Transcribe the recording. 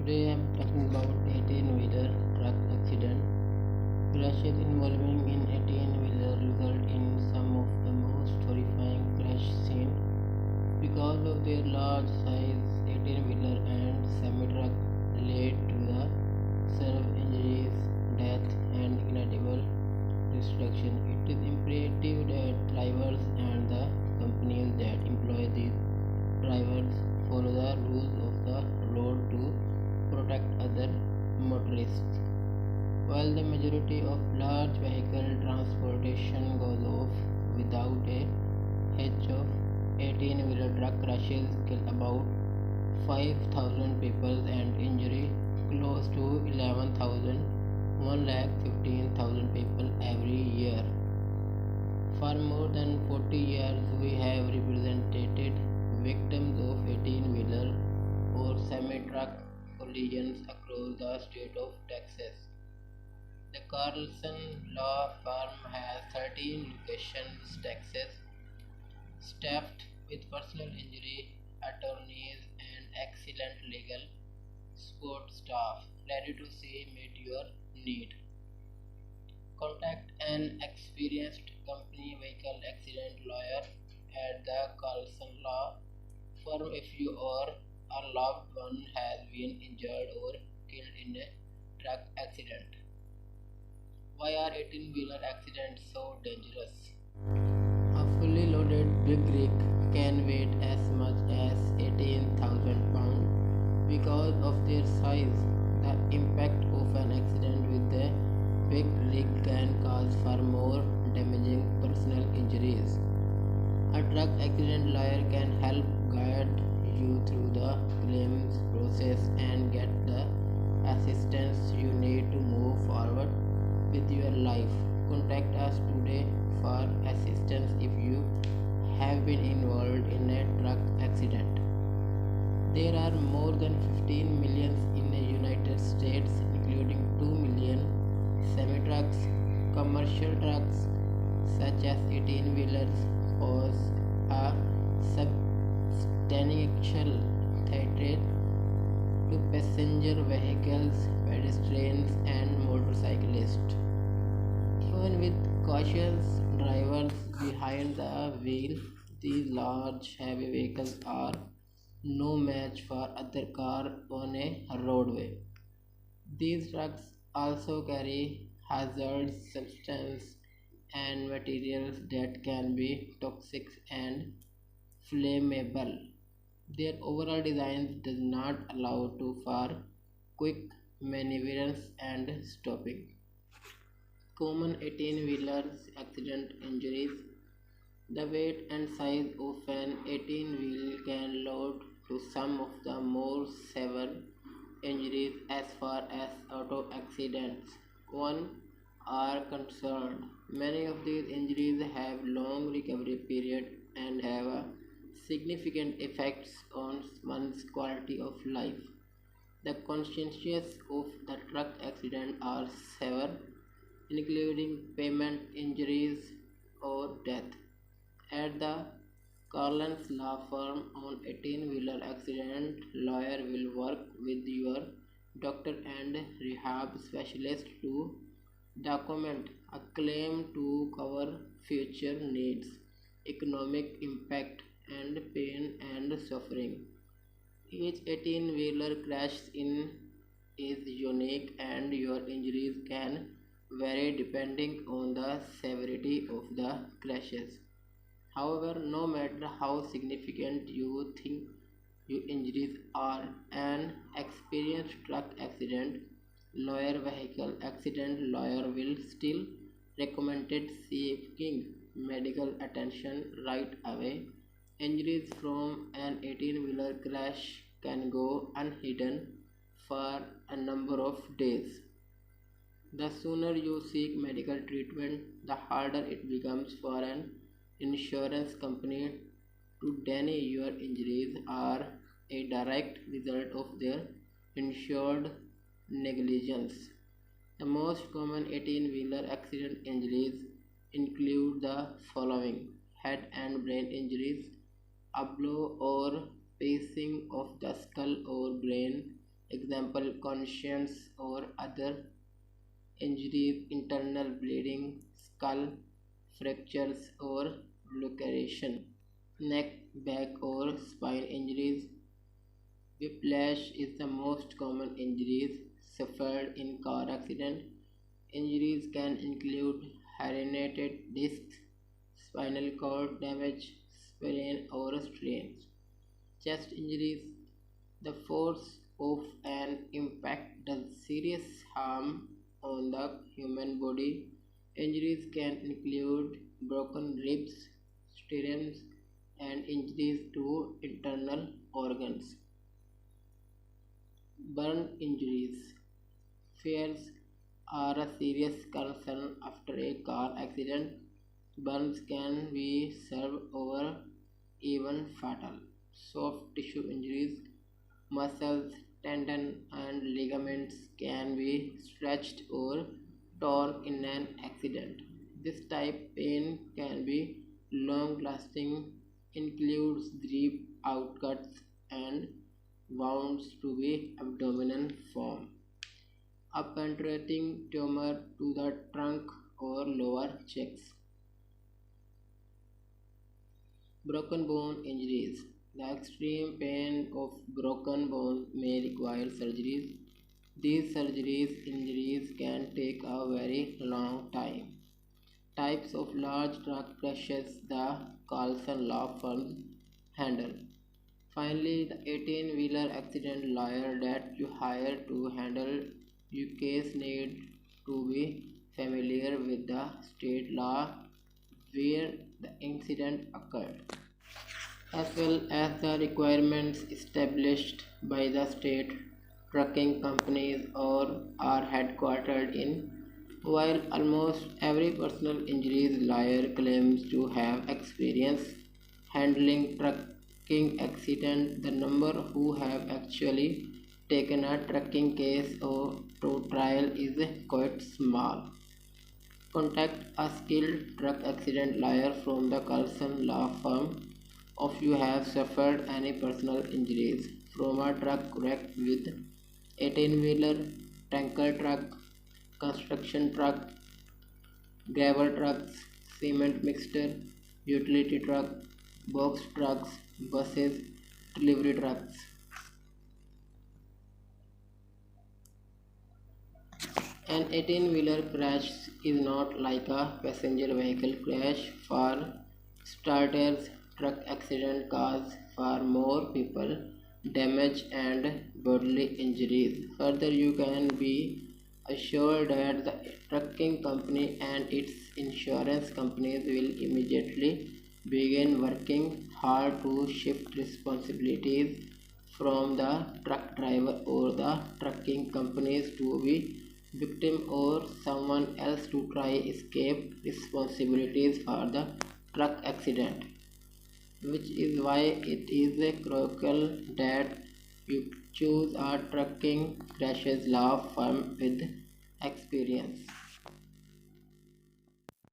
Today I'm talking about 18-wheeler truck accident. Crashes involving in 18-wheeler result in some of the most horrifying crash scenes because of their large size. 18-wheeler and semi-truck lead to the severe injuries, death, and inevitable destruction. It is imperative that drivers and the companies that employ these drivers follow the rules of the road to protect other motorists. While the majority of large vehicle transportation goes off without a hitch, of 18-wheeler truck crashes kill about 5,000 people and injury close to 11,000, 1,15,000 people every year. For more than 40 years, we have represented victims of 18-wheeler or semi-truck collisions across the state of Texas. The Carlson Law Firm has 13 locations, Texas, staffed with personal injury attorneys and excellent legal support staff ready to see meet your need. Contact an experienced company vehicle accident lawyer at the Carlson Law Firm if you or a loved one has been injured or killed in a truck accident. Why are 18-wheeler accidents so dangerous? A fully loaded big rig can weigh as much as 18,000 pounds. Because of their size, the impact of an accident with a big rig can cause far more damaging personal injuries. A truck accident lawyer can help guide you through the claims process and get the assistance you need to move forward with your life. Contact us today for assistance if you have been involved in a truck accident. There are more than 15 million in the United States, including 2 million semi-trucks. Commercial trucks such as 18-wheelers pose a substantial threat to passenger vehicles, pedestrians, and motorcyclists. Even with cautious drivers behind the wheel, these large heavy vehicles are no match for other cars on a roadway. These trucks also carry hazardous substances and materials that can be toxic and flammable. Their overall design does not allow for quick maneuvers and stopping. Common 18-wheeler accident injuries. The weight and size of an 18-wheel can lead to some of the more severe injuries as far as auto accidents. 1 are concerned. Many of these injuries have long recovery period and have a significant effects on one's quality of life. The consequences of the truck accident are severe, including permanent injuries or death. At the Carlins Law Firm, an 18-wheeler accident lawyer will work with your doctor and rehab specialist to document a claim to cover future needs, economic impact, and pain and suffering. Each 18-wheeler crash in is unique and your injuries can vary depending on the severity of the crashes. However, no matter how significant you think your injuries are, an experienced truck accident lawyer vehicle accident lawyer will still recommend seeking medical attention right away. Injuries from an 18-wheeler crash can go unhidden for a number of days. The sooner you seek medical treatment, the harder it becomes for an insurance company to deny your injuries are a direct result of their insured negligence. The most common 18-wheeler accident injuries include the following: head and brain injuries, a blow or piercing of the skull or brain, Example, conscience or other injuries, internal bleeding, skull fractures or laceration, neck, back or spine injuries. Whiplash is the most common injuries suffered in car accident. Injuries can include herniated discs, spinal cord damage, sprain or strains. Chest injuries. The force of an impact does serious harm on the human body. Injuries can include broken ribs, strains, and injuries to internal organs. Burn injuries. Fires are a serious concern after a car accident. Burns can be severe or even fatal. Soft tissue injuries. Muscles, tendons, and ligaments can be stretched or torn in an accident. This type pain can be long lasting, includes deep outcuts and wounds to be abdominal form. A penetrating tumor to the trunk or lower chest. Broken bone injuries. The extreme pain of broken bones may require surgeries. These injuries can take a very long time. Types of large truck crashes the Carlson law firm handle. Finally, the 18-wheeler accident lawyer that you hire to handle your case need to be familiar with the state law where the incident occurred, as well as the requirements established by the state trucking companies or are headquartered in. While almost every personal injuries lawyer claims to have experience handling trucking accident, the number who have actually taken a trucking case or to trial is quite small. Contact a skilled truck accident lawyer from the Carlson law firm if you have suffered any personal injuries from a truck wreck with 18-wheeler, tanker truck, construction truck, gravel trucks, cement mixer, utility truck, box trucks, buses, delivery trucks. An 18-wheeler crash is not like a passenger vehicle crash. For starters, truck accident cause far more people damage and bodily injuries. Further, you can be assured that the trucking company and its insurance companies will immediately begin working hard to shift responsibilities from the truck driver or the trucking companies to be victim or someone else to try escape responsibilities for the truck accident, which is why it is crucial that you choose a trucking crashes law firm with experience.